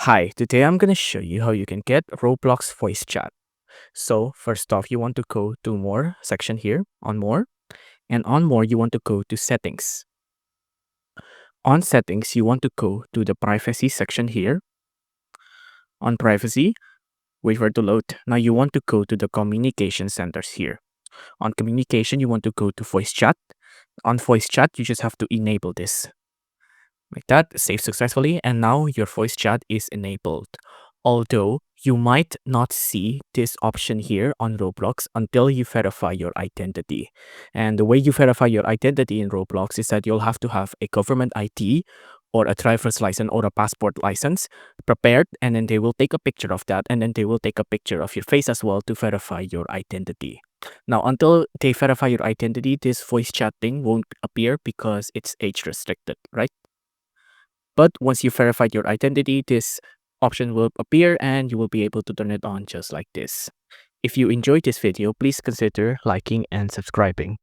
Hi, today I'm going to show you how you can get Roblox voice chat. So first off, you want to go to more section here on more, and on more, you want to go to settings. On settings, you want to go to the privacy section here. On privacy, wait for it to load. Now you want to go to the communication centers here. On communication, you want to go to voice chat. On voice chat, you just have to enable this. Like that, save successfully, and now your voice chat is enabled. Although you might not see this option here on Roblox until you verify your identity. And the way you verify your identity in Roblox is that you'll have to have a government ID or a driver's license or a passport license prepared, and then they will take a picture of that, and then they will take a picture of your face as well to verify your identity. Now, until they verify your identity, this voice chat thing won't appear because it's age restricted, right? But once you verified your identity, this option will appear and you will be able to turn it on just like this. If you enjoyed this video, please consider liking and subscribing.